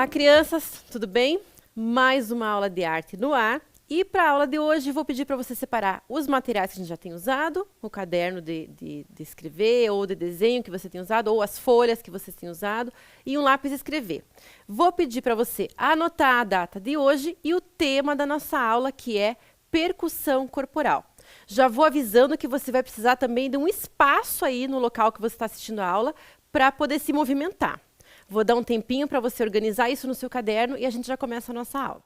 crianças, tudo bem? Mais uma aula de arte no ar. E para a aula de hoje, vou pedir para você separar os materiais que a gente já tem usado, o caderno de escrever ou de desenho que você tem usado, ou as folhas que você tem usado, e um lápis de escrever. Vou pedir para você anotar a data de hoje e o tema da nossa aula, que é percussão corporal. Já vou avisando que você vai precisar também de um espaço aí no local que você está assistindo a aula para poder se movimentar. Vou dar um tempinho para você organizar isso no seu caderno e a gente já começa a nossa aula.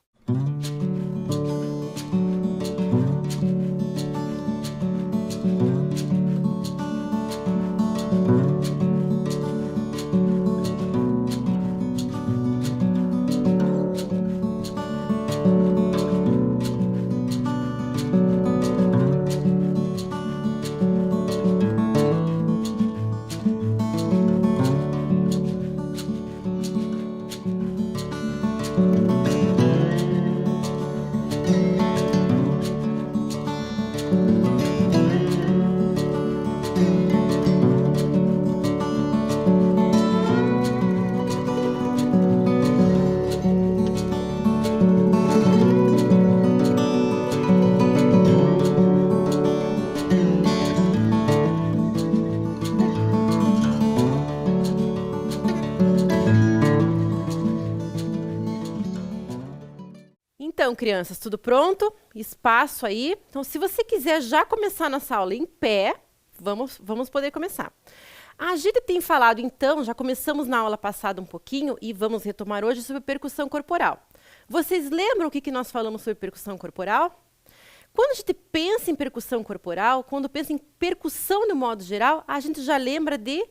Então, crianças, tudo pronto? Espaço aí. Então, se você quiser já começar nossa aula em pé, vamos poder começar. A gente tem falado, então, já começamos na aula passada um pouquinho e vamos retomar hoje sobre percussão corporal. Vocês lembram o que nós falamos sobre percussão corporal? Quando a gente pensa em percussão corporal, quando pensa em percussão no modo geral, a gente já lembra de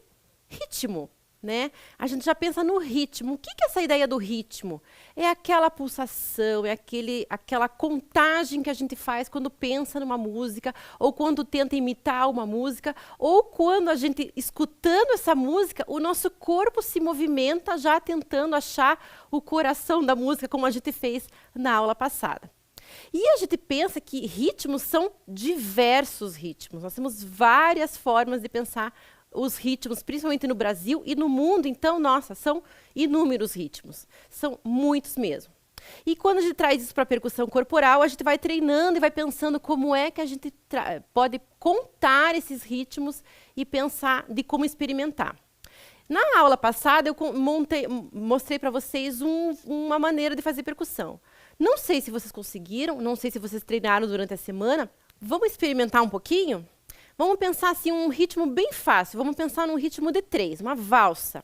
ritmo. Né? A gente já pensa no ritmo. O que é essa ideia do ritmo? É aquela pulsação, é aquela contagem que a gente faz quando pensa numa música, ou quando tenta imitar uma música, ou quando a gente, escutando essa música, o nosso corpo se movimenta já tentando achar o coração da música, como a gente fez na aula passada. E a gente pensa que ritmos são diversos ritmos. Nós temos várias formas de pensar os ritmos, principalmente no Brasil e no mundo, então, nossa, são inúmeros ritmos. São muitos mesmo. E quando a gente traz isso para a percussão corporal, a gente vai treinando e vai pensando como é que a gente pode contar esses ritmos e pensar de como experimentar. Na aula passada, eu mostrei para vocês uma maneira de fazer percussão. Não sei se vocês conseguiram, não sei se vocês treinaram durante a semana. Vamos experimentar um pouquinho? Vamos pensar assim um ritmo bem fácil. Vamos pensar num ritmo de 3, uma valsa.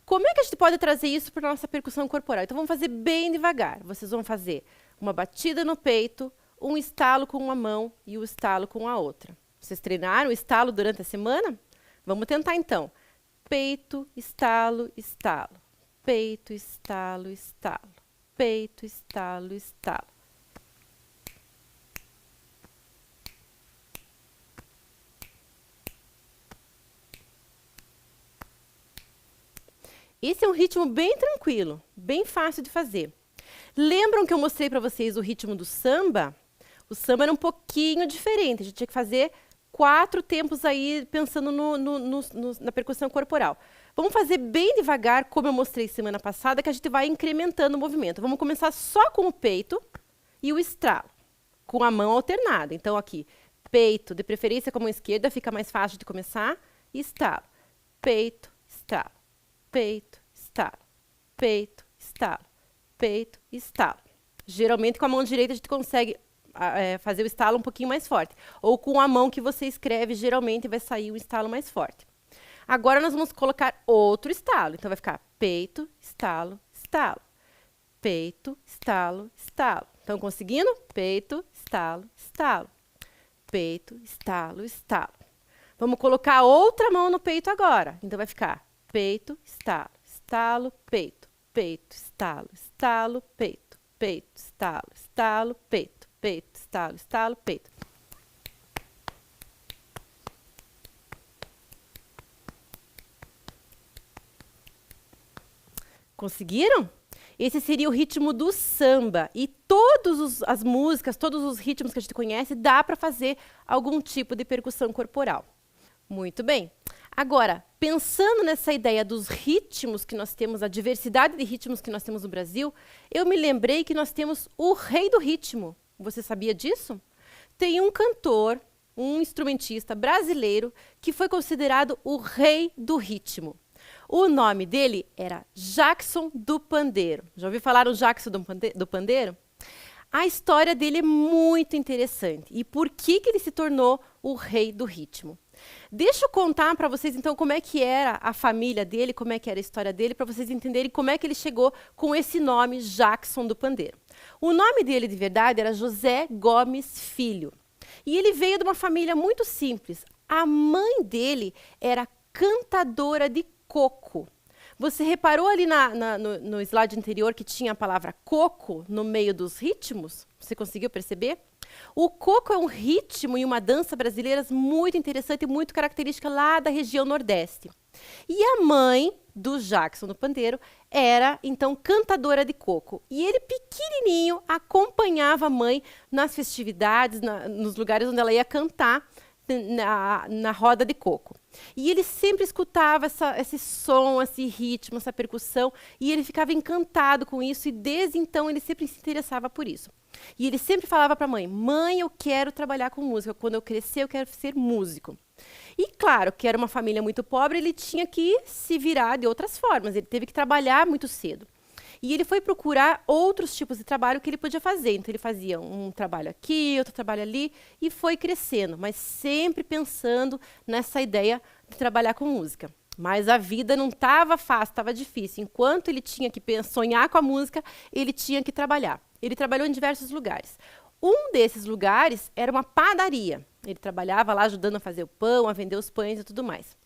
Como é que a gente pode trazer isso para a nossa percussão corporal? Então, vamos fazer bem devagar. Vocês vão fazer uma batida no peito, um estalo com uma mão e o estalo com a outra. Vocês treinaram o estalo durante a semana? Vamos tentar, então. Peito, estalo, estalo. Peito, estalo, estalo. Peito, estalo, estalo. Esse é um ritmo bem tranquilo, bem fácil de fazer. Lembram que eu mostrei para vocês o ritmo do samba? O samba era um pouquinho diferente, a gente tinha que fazer 4 tempos aí pensando na percussão corporal. Vamos fazer bem devagar, como eu mostrei semana passada, que a gente vai incrementando o movimento. Vamos começar só com o peito e o estralo, com a mão alternada. Então, aqui, peito, de preferência com a mão esquerda, fica mais fácil de começar, e estalo. Peito, estalo. Peito, estalo, peito, estalo, peito, estalo. Geralmente, com a mão direita, a gente consegue fazer o estalo um pouquinho mais forte. Ou com a mão que você escreve, geralmente vai sair um estalo mais forte. Agora, nós vamos colocar outro estalo. Então, vai ficar peito, estalo, estalo. Peito, estalo, estalo. Estão conseguindo? Peito, estalo, estalo. Peito, estalo, estalo. Vamos colocar outra mão no peito agora. Então, vai ficar peito, estalo, estalo, peito, peito, estalo, estalo, peito, peito, estalo, estalo, peito, peito, estalo, estalo, peito. Conseguiram? Esse seria o ritmo do samba. E todas as músicas, todos os ritmos que a gente conhece, dá para fazer algum tipo de percussão corporal. Muito bem. Agora, pensando nessa ideia dos ritmos que nós temos, a diversidade de ritmos que nós temos no Brasil, eu me lembrei que nós temos o rei do ritmo. Você sabia disso? Tem um cantor, um instrumentista brasileiro que foi considerado o rei do ritmo. O nome dele era Jackson do Pandeiro. Já ouviu falar no Jackson do Pandeiro? A história dele é muito interessante. E por que ele se tornou o rei do ritmo? Deixa eu contar para vocês, então, como é que era a família dele, como é que era a história dele, para vocês entenderem como é que ele chegou com esse nome, Jackson do Pandeiro. O nome dele, de verdade, era José Gomes Filho. E ele veio de uma família muito simples. A mãe dele era cantadora de coco. Você reparou ali no slide anterior que tinha a palavra coco no meio dos ritmos? Você conseguiu perceber? O coco é um ritmo e uma dança brasileiras muito interessante e muito característica lá da região Nordeste. E a mãe do Jackson do Pandeiro era, então, cantadora de coco. E ele, pequenininho, acompanhava a mãe nas festividades, nos lugares onde ela ia cantar na roda de coco. E ele sempre escutava esse som, esse ritmo, essa percussão, e ele ficava encantado com isso, e desde então ele sempre se interessava por isso. E ele sempre falava para a mãe: mãe, eu quero trabalhar com música, quando eu crescer eu quero ser músico. E claro, que era uma família muito pobre, ele tinha que se virar de outras formas, ele teve que trabalhar muito cedo. E ele foi procurar outros tipos de trabalho que ele podia fazer. Então, ele fazia um trabalho aqui, outro trabalho ali, e foi crescendo, mas sempre pensando nessa ideia de trabalhar com música. Mas a vida não estava fácil, estava difícil. Enquanto ele tinha que sonhar com a música, ele tinha que trabalhar. Ele trabalhou em diversos lugares. Um desses lugares era uma padaria. Ele trabalhava lá ajudando a fazer o pão, a vender os pães e tudo mais.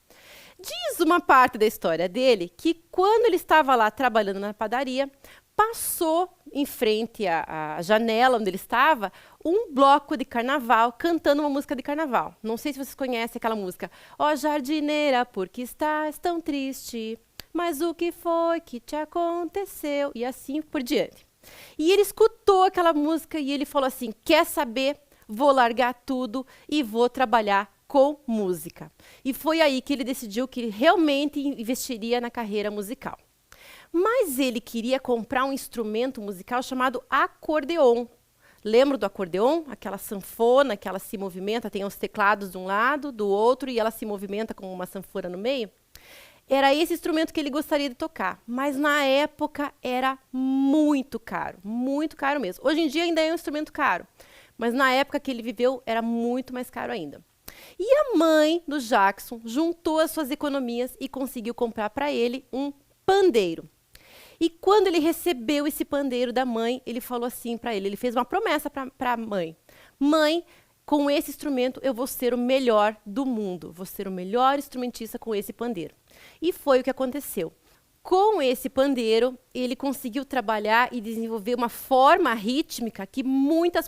Diz uma parte da história dele que quando ele estava lá trabalhando na padaria, passou em frente à janela onde ele estava um bloco de carnaval cantando uma música de carnaval. Não sei se vocês conhecem aquela música. Ó jardineira, por que estás tão triste? Mas o que foi que te aconteceu? E assim por diante. E ele escutou aquela música e ele falou assim: quer saber? Vou largar tudo e vou trabalhar com música. E foi aí que ele decidiu que ele realmente investiria na carreira musical. Mas ele queria comprar um instrumento musical chamado acordeon. Lembra do acordeon? Aquela sanfona que ela se movimenta, tem os teclados de um lado, do outro, e ela se movimenta com uma sanfona no meio? Era esse instrumento que ele gostaria de tocar, mas na época era muito caro mesmo. Hoje em dia ainda é um instrumento caro, mas na época que ele viveu era muito mais caro ainda. E a mãe do Jackson juntou as suas economias e conseguiu comprar para ele um pandeiro. E quando ele recebeu esse pandeiro da mãe, ele falou assim para ele fez uma promessa para a mãe: mãe, com esse instrumento eu vou ser o melhor do mundo, vou ser o melhor instrumentista com esse pandeiro. E foi o que aconteceu. Com esse pandeiro, ele conseguiu trabalhar e desenvolver uma forma rítmica que muito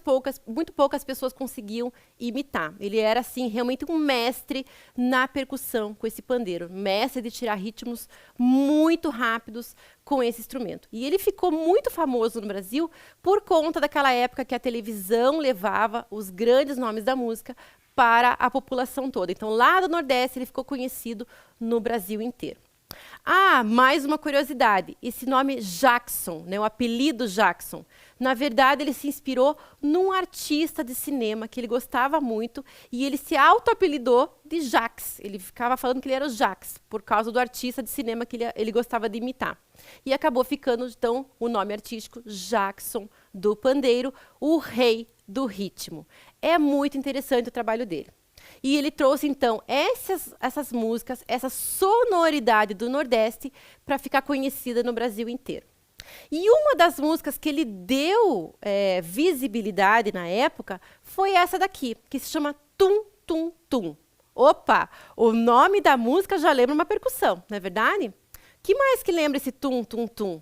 poucas pessoas conseguiam imitar. Ele era, assim, realmente um mestre na percussão com esse pandeiro. Mestre de tirar ritmos muito rápidos com esse instrumento. E ele ficou muito famoso no Brasil por conta daquela época que a televisão levava os grandes nomes da música para a população toda. Então, lá do Nordeste, ele ficou conhecido no Brasil inteiro. Ah, mais uma curiosidade. Esse nome Jackson, né, o apelido Jackson, na verdade ele se inspirou num artista de cinema que ele gostava muito e ele se auto-apelidou de Jax. Ele ficava falando que ele era o Jax, por causa do artista de cinema que ele gostava de imitar. E acabou ficando, então, o nome artístico Jackson do Pandeiro, o rei do ritmo. É muito interessante o trabalho dele. E ele trouxe, então, essas músicas, essa sonoridade do Nordeste para ficar conhecida no Brasil inteiro. E uma das músicas que ele deu visibilidade na época foi essa daqui, que se chama Tum Tum Tum. Opa, o nome da música já lembra uma percussão, não é verdade? Que mais que lembra esse Tum Tum Tum?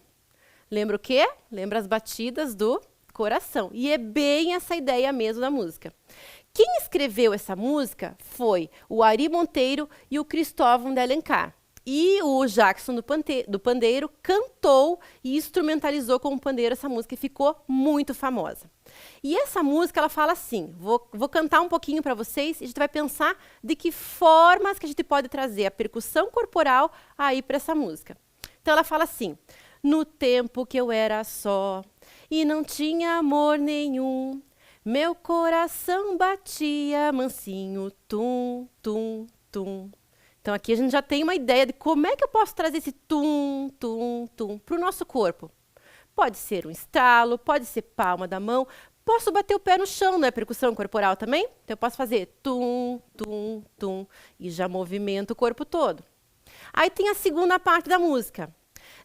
Lembra o quê? Lembra as batidas do coração. E é bem essa ideia mesmo da música. Quem escreveu essa música foi o Ari Monteiro e o Cristóvão de Alencar. E o Jackson do pandeiro cantou e instrumentalizou com o pandeiro essa música e ficou muito famosa. E essa música, ela fala assim, vou cantar um pouquinho para vocês e a gente vai pensar de que formas que a gente pode trazer a percussão corporal aí para essa música. Então ela fala assim: no tempo que eu era só e não tinha amor nenhum, meu coração batia mansinho, tum, tum, tum. Então aqui a gente já tem uma ideia de como é que eu posso trazer esse tum, tum, tum para o nosso corpo. Pode ser um estalo, pode ser palma da mão, posso bater o pé no chão, não é percussão corporal também? Então eu posso fazer tum, tum, tum e já movimento o corpo todo. Aí tem a segunda parte da música.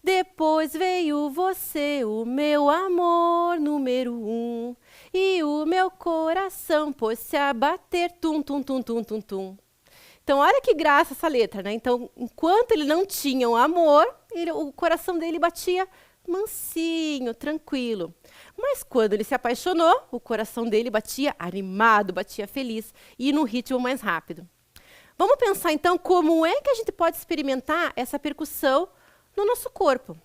Depois veio você, o meu amor número 1, e o meu coração pôs-se a bater tum, tum, tum, tum, tum, tum. Então, olha que graça essa letra, né? Então, enquanto ele não tinha o amor, o coração dele batia mansinho, tranquilo. Mas quando ele se apaixonou, o coração dele batia animado, batia feliz e num ritmo mais rápido. Vamos pensar, então, como é que a gente pode experimentar essa percussão no nosso corpo.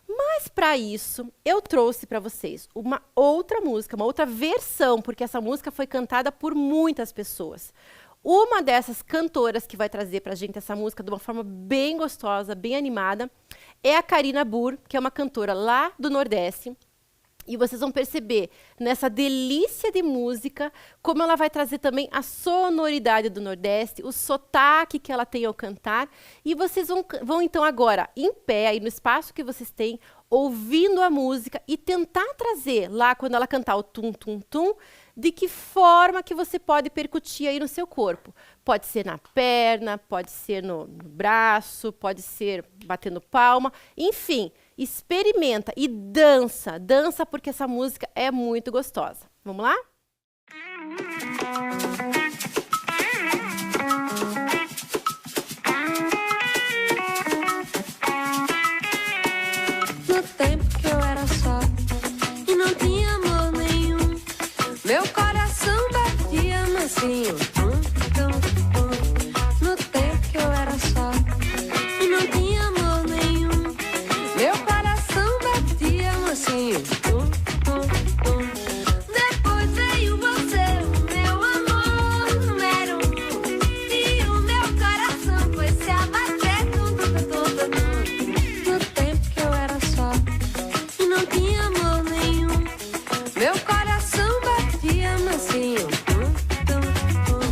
Mas, para isso, eu trouxe para vocês uma outra música, uma outra versão, porque essa música foi cantada por muitas pessoas. Uma dessas cantoras que vai trazer para a gente essa música de uma forma bem gostosa, bem animada, é a Karina Burr, que é uma cantora lá do Nordeste. E vocês vão perceber nessa delícia de música como ela vai trazer também a sonoridade do Nordeste, o sotaque que ela tem ao cantar. E vocês vão então agora em pé, aí no espaço que vocês têm, ouvindo a música e tentar trazer lá quando ela cantar o tum, tum, tum, de que forma que você pode percutir aí no seu corpo. Pode ser na perna, pode ser no braço, pode ser batendo palma, enfim. Experimenta e dança, dança porque essa música é muito gostosa. Vamos lá? No tempo que eu era só e não tinha amor nenhum, meu coração batia mansinho, tum, tum, tum. No tempo que eu era só e não tinha amor nenhum, meu coração batia mansinho, tum, tum, tum. Depois veio você, o meu amor número 1, e o meu coração foi se abater, tum, tum, tum, tum, tum. No tempo que eu era só e não tinha amor nenhum, meu coração batia mansinho, tum, tum, tum.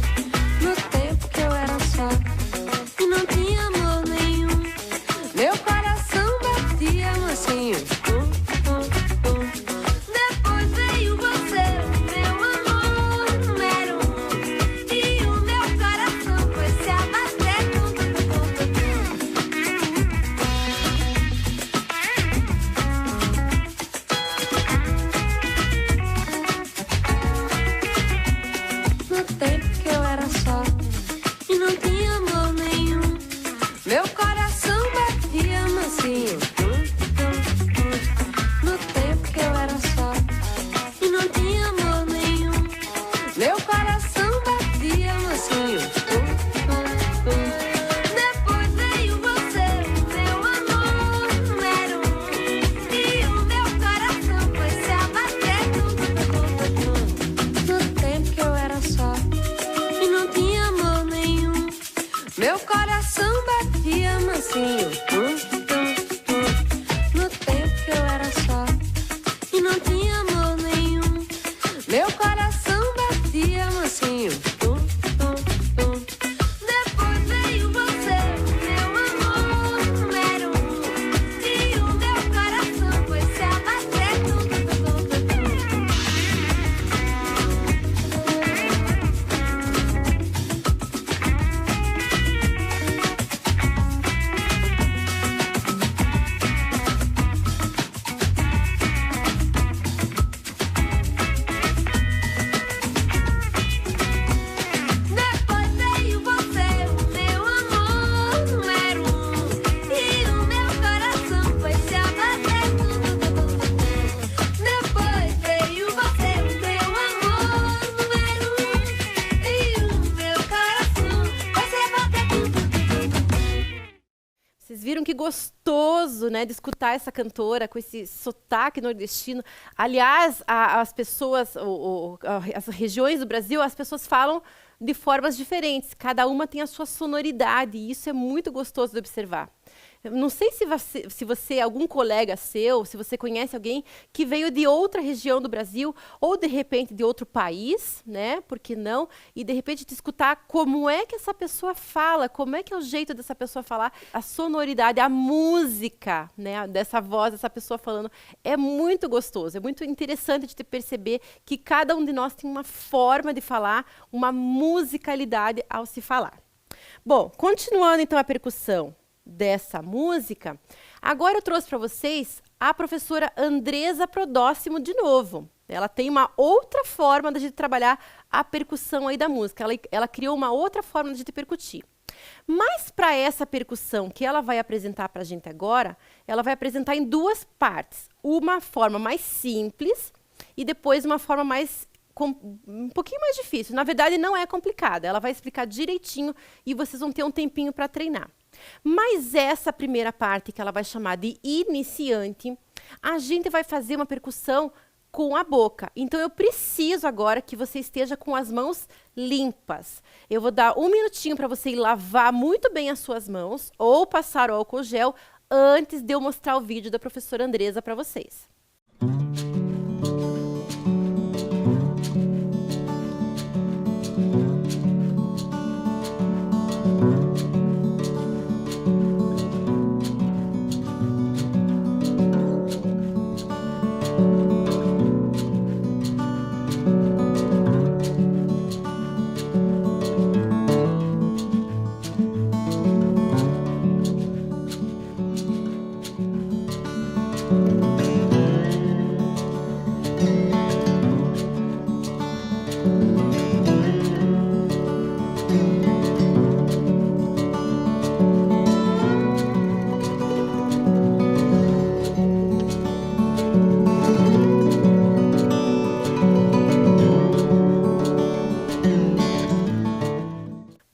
gostoso, né, de escutar essa cantora com esse sotaque nordestino. Aliás, as pessoas, as regiões do Brasil, as pessoas falam de formas diferentes. Cada uma tem a sua sonoridade e isso é muito gostoso de observar. Eu não sei se você, algum colega seu, se você conhece alguém que veio de outra região do Brasil ou, de repente, de outro país, né? Por que não? E, de repente, te escutar como é que essa pessoa fala, como é que é o jeito dessa pessoa falar, a sonoridade, a música, né? Dessa voz, dessa pessoa falando. É muito gostoso, é muito interessante de perceber que cada um de nós tem uma forma de falar, uma musicalidade ao se falar. Bom, continuando, então, a percussão dessa música, agora eu trouxe para vocês a professora Andresa Prodóximo de novo. Ela tem uma outra forma de a gente trabalhar a percussão aí da música. Ela criou uma outra forma de a gente percutir. Mas para essa percussão que ela vai apresentar para a gente agora, ela vai apresentar em duas partes. Uma forma mais simples e depois uma forma mais um pouquinho mais difícil. Na verdade, não é complicada. Ela vai explicar direitinho e vocês vão ter um tempinho para treinar. Mas essa primeira parte, que ela vai chamar de iniciante, a gente vai fazer uma percussão com a boca. Então, eu preciso agora que você esteja com as mãos limpas. Eu vou dar um minutinho para você ir lavar muito bem as suas mãos ou passar o álcool gel antes de eu mostrar o vídeo da professora Andresa para vocês.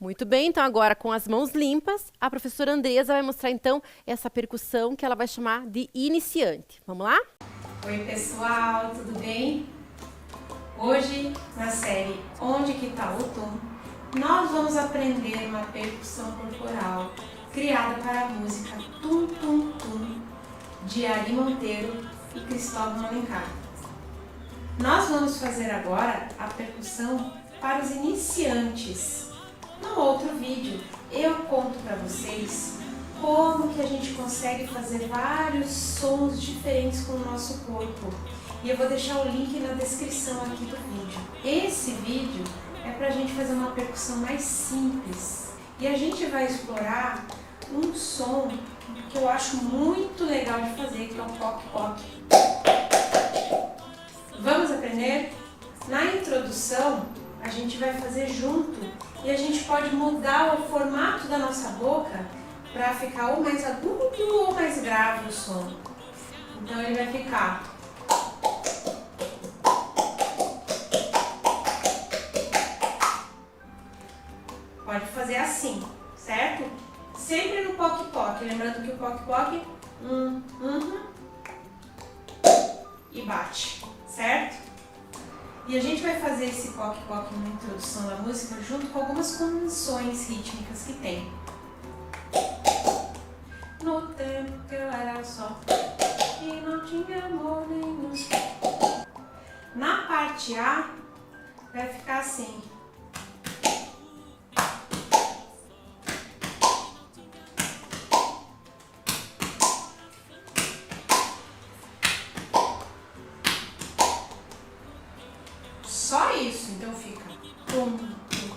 Muito bem, então agora com as mãos limpas, a professora Andresa vai mostrar então essa percussão que ela vai chamar de iniciante. Vamos lá? Oi pessoal, tudo bem? Hoje, na série Onde que tá o Tom, nós vamos aprender uma percussão corporal criada para a música Tum Tum Tum, de Ari Monteiro e Cristóvão Alencar. Nós vamos fazer agora a percussão para os iniciantes. No outro vídeo, eu conto para vocês como que a gente consegue fazer vários sons diferentes com o nosso corpo. E eu vou deixar o link na descrição aqui do vídeo. Esse vídeo é para a gente fazer uma percussão mais simples. E a gente vai explorar um som que eu acho muito legal de fazer, que é o poc-poc. Vamos aprender? Na introdução, a gente vai fazer junto e a gente pode mudar o formato da nossa boca para ficar ou mais agudo ou mais grave o som. Então ele vai ficar. Pode fazer assim, certo? Sempre no poc-poc, lembrando que o poc-poc e bate, certo? E a gente vai fazer esse poc-poc na introdução da música junto com algumas convenções rítmicas que tem. No tempo que eu era só e não tinha amor nenhum. Na parte A vai ficar assim. Só isso, então fica tum, tum, tum.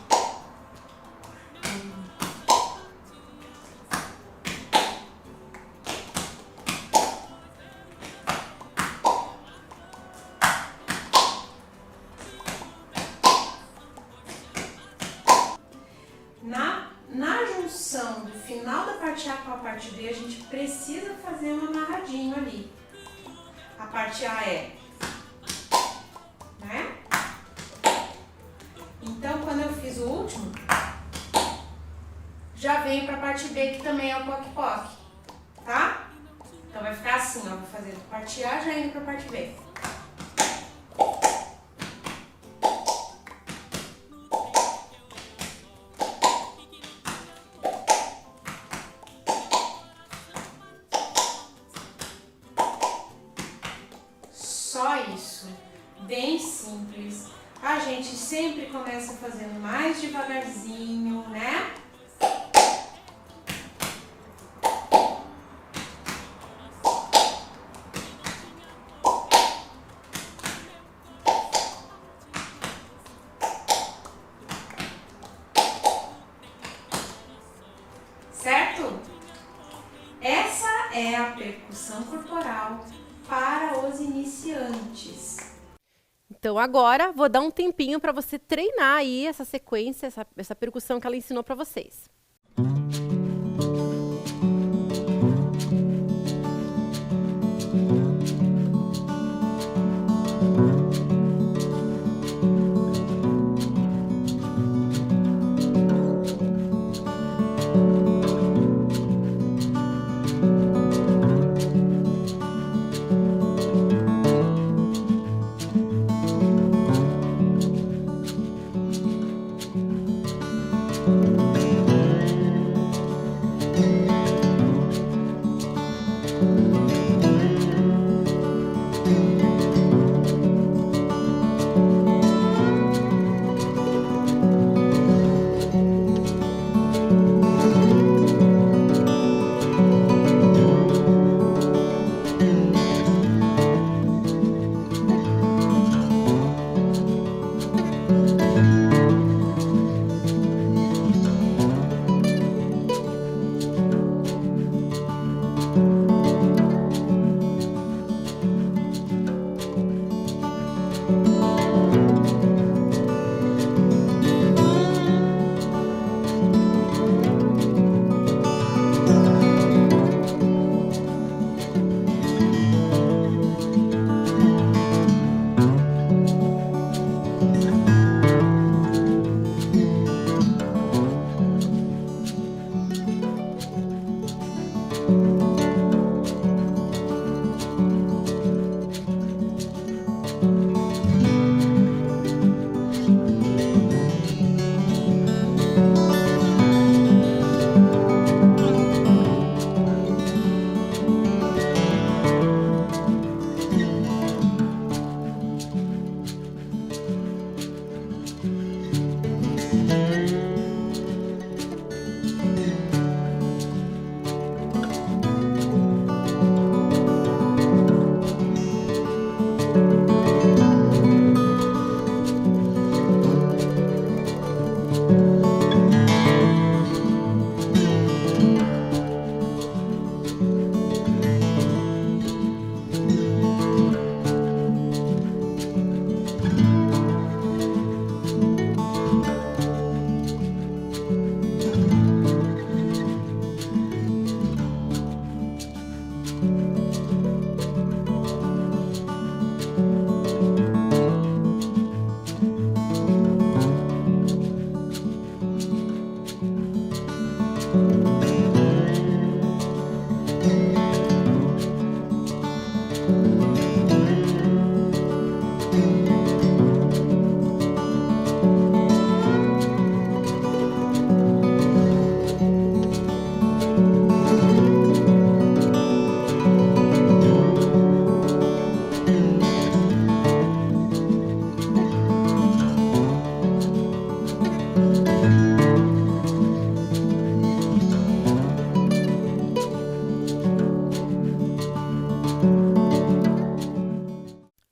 Na junção do final da parte A com a parte B, a gente precisa fazer um amarradinho ali. A parte A é, né? Então, quando eu fiz o último, já venho para a parte B, que também é o poc-poc, vai ficar assim, ó, vou fazer do parte A já indo pra parte B. Só isso, bem simples. A gente sempre começa fazendo mais devagarzinho, né? Certo? Essa é a percussão corporal para os iniciantes. Então agora vou dar um tempinho para você treinar aí essa sequência, essa percussão que ela ensinou para vocês.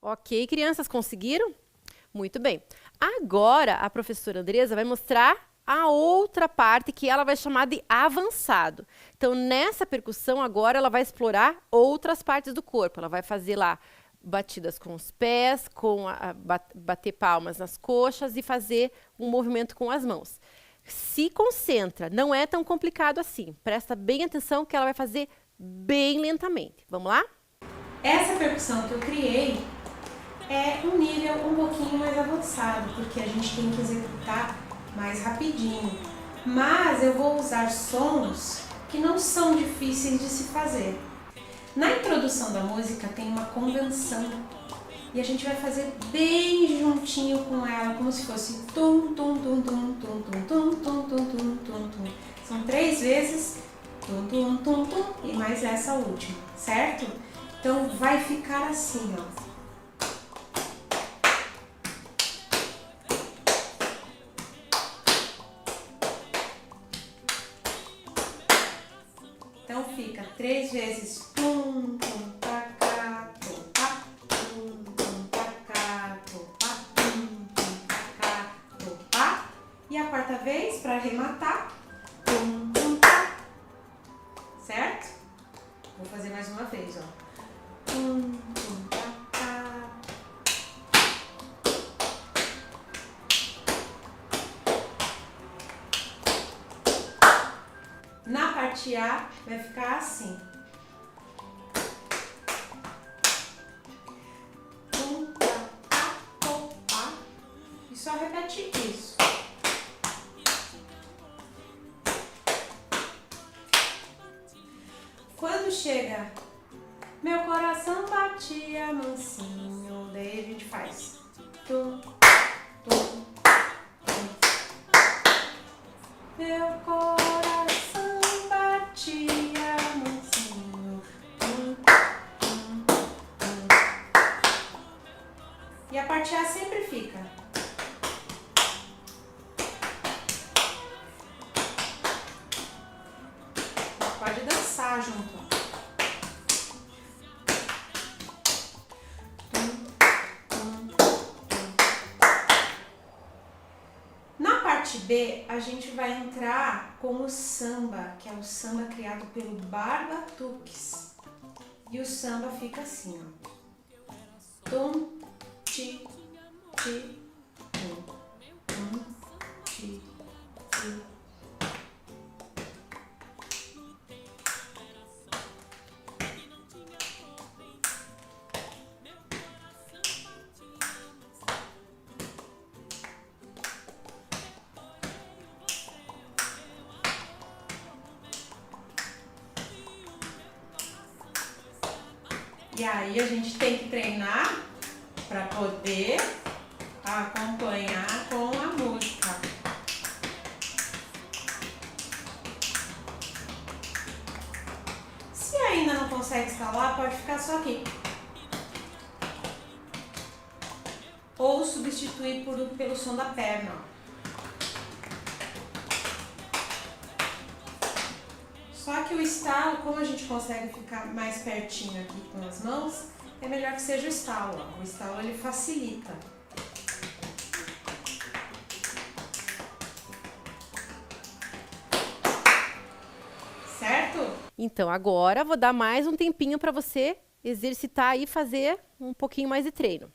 Ok, crianças, conseguiram? Muito bem. Agora, a professora Andresa vai mostrar a outra parte que ela vai chamar de avançado. Então, nessa percussão, agora ela vai explorar outras partes do corpo. Ela vai fazer lá batidas com os pés, bater palmas nas coxas e fazer um movimento com as mãos. Se concentra, não é tão complicado assim. Presta bem atenção que ela vai fazer bem lentamente. Vamos lá? Essa percussão que eu criei é um nível um pouquinho mais avançado, porque a gente tem que executar mais rapidinho. Mas eu vou usar sons que não são difíceis de se fazer. Na introdução da música tem uma convenção e a gente vai fazer bem juntinho com ela, como se fosse tum tum tum tum tum tum tum tum tum tum tum tum. São 3 vezes tum tum tum tum e mais essa última, certo? Então vai ficar assim, ó. Então fica 3 vezes tum tum tá cá, tum tá, tum tum tá cá, tum tá, tum tum tá cá, tum tá. E a quarta vez para arrematar, tum tum tá. Certo? Vou fazer mais uma vez, ó. Tum tum tá cá. Na parte A vai ficar assim. Tum, tá, tá, tom, tá. E só repete isso. Quando chega, meu coração batia mansinho, daí a gente faz tum, tum, tum. Meu coração batia mansinho, tum, tum, tum. E a parte A sempre fica. Pode dançar junto. Na parte B, a gente vai entrar com o samba, que é o samba criado pelo Barbatuques. E o samba fica assim, ó. Tum, ti, ti, tum, ti, ti. E aí a gente tem que treinar para poder acompanhar com a música. Se ainda não consegue escalar, pode ficar só aqui. Ou substituir pelo som da perna. Só que o estalo, como a gente consegue ficar mais pertinho aqui com as mãos, é melhor que seja o estalo. Ó. O estalo ele facilita. Certo? Então agora vou dar mais um tempinho para você exercitar e fazer um pouquinho mais de treino.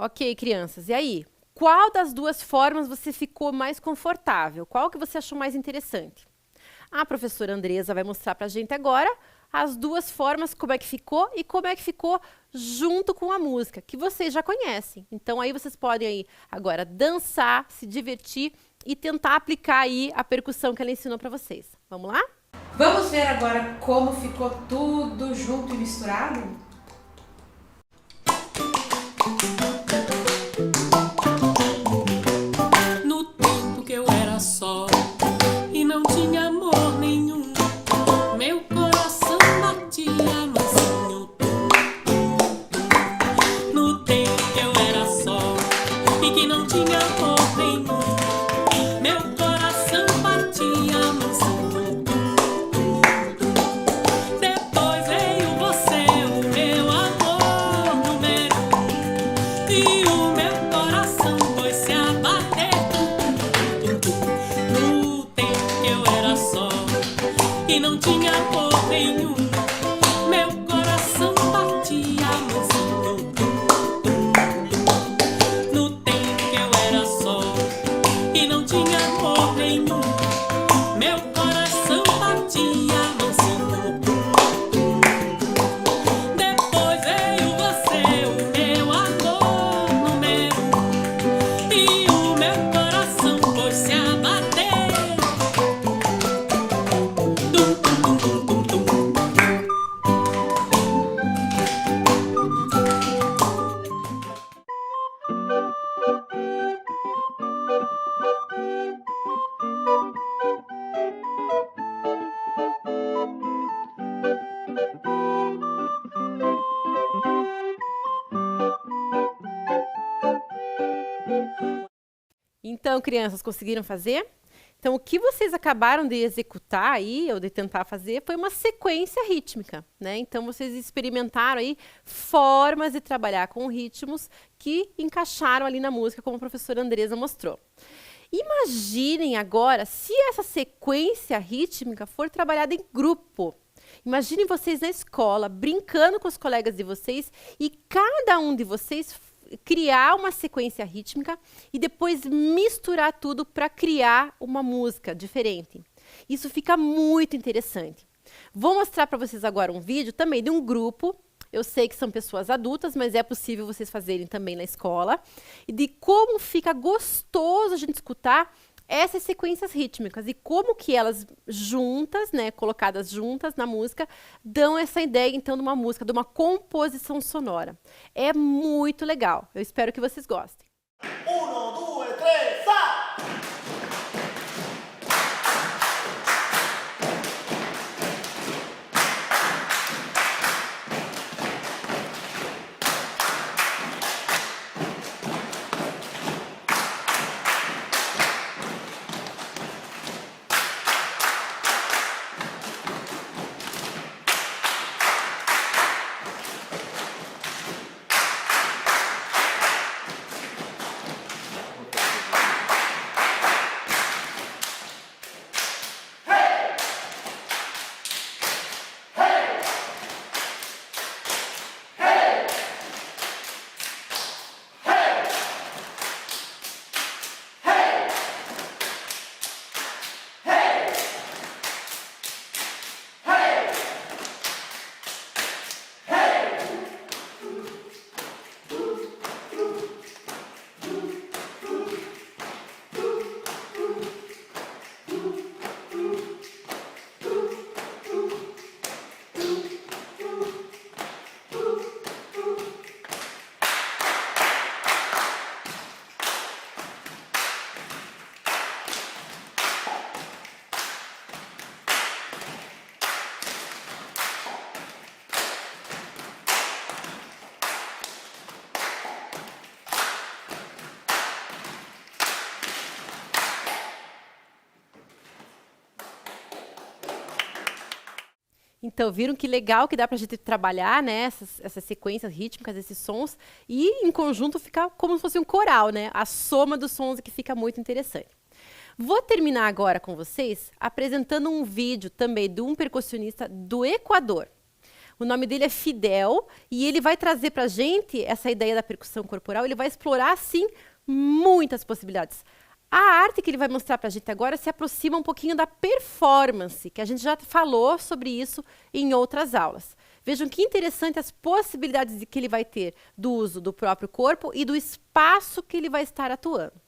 Ok, crianças, e aí? Qual das duas formas você ficou mais confortável? Qual que você achou mais interessante? A professora Andresa vai mostrar para a gente agora as duas formas, como é que ficou e como é que ficou junto com a música, que vocês já conhecem. Então, aí vocês podem aí agora dançar, se divertir e tentar aplicar aí a percussão que ela ensinou para vocês. Vamos lá? Vamos ver agora como ficou tudo junto e misturado? No tempo que eu era só e não tinha amor nenhum, meu coração batia mansinho. No tempo que eu era só e que não tinha amor nenhum, meu coração batia mansinho. Depois veio você, o meu amor número um, e o meu coração foi se abater. No tempo que eu era só e não tinha amor nenhum, meu coração batia mansinho. No tempo que eu era só e não tinha amor nenhum, meu coração batia mansinho. Depois veio você, o meu amor número um, e o meu coração foi se abater. Tum, tum, tum, tum, tum, tum. Então, crianças, conseguiram fazer? Então, o que vocês acabaram de executar aí, ou de tentar fazer, foi uma sequência rítmica, né? Então, vocês experimentaram aí formas de trabalhar com ritmos que encaixaram ali na música, como a professora Andresa mostrou. Imaginem agora se essa sequência rítmica for trabalhada em grupo. Imaginem vocês na escola, brincando com os colegas de vocês e cada um de vocês criar uma sequência rítmica e depois misturar tudo para criar uma música diferente. Isso fica muito interessante. Vou mostrar para vocês agora um vídeo também de um grupo. Eu sei que são pessoas adultas, mas é possível vocês fazerem também na escola. E de como fica gostoso a gente escutar essas sequências rítmicas e como que elas juntas, né, colocadas juntas na música, dão essa ideia, então, de uma música, de uma composição sonora. É muito legal. Eu espero que vocês gostem. 1, 2, 3, sa! Então, viram que legal que dá para a gente trabalhar, né, essas sequências rítmicas, esses sons, e em conjunto ficar como se fosse um coral, né? A soma dos sons é que fica muito interessante. Vou terminar agora com vocês apresentando um vídeo também de um percussionista do Equador. O nome dele é Fidel e ele vai trazer para a gente essa ideia da percussão corporal. Ele vai explorar, sim, muitas possibilidades. A arte que ele vai mostrar para a gente agora se aproxima um pouquinho da performance, que a gente já falou sobre isso em outras aulas. Vejam que interessante as possibilidades que ele vai ter do uso do próprio corpo e do espaço que ele vai estar atuando.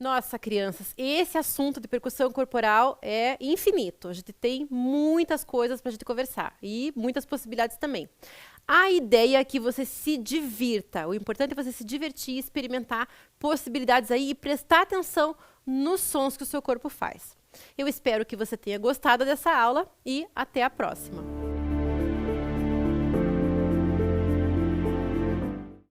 Nossa, crianças, esse assunto de percussão corporal é infinito. A gente tem muitas coisas para a gente conversar e muitas possibilidades também. A ideia é que você se divirta. O importante é você se divertir, experimentar possibilidades aí e prestar atenção nos sons que o seu corpo faz. Eu espero que você tenha gostado dessa aula e até a próxima.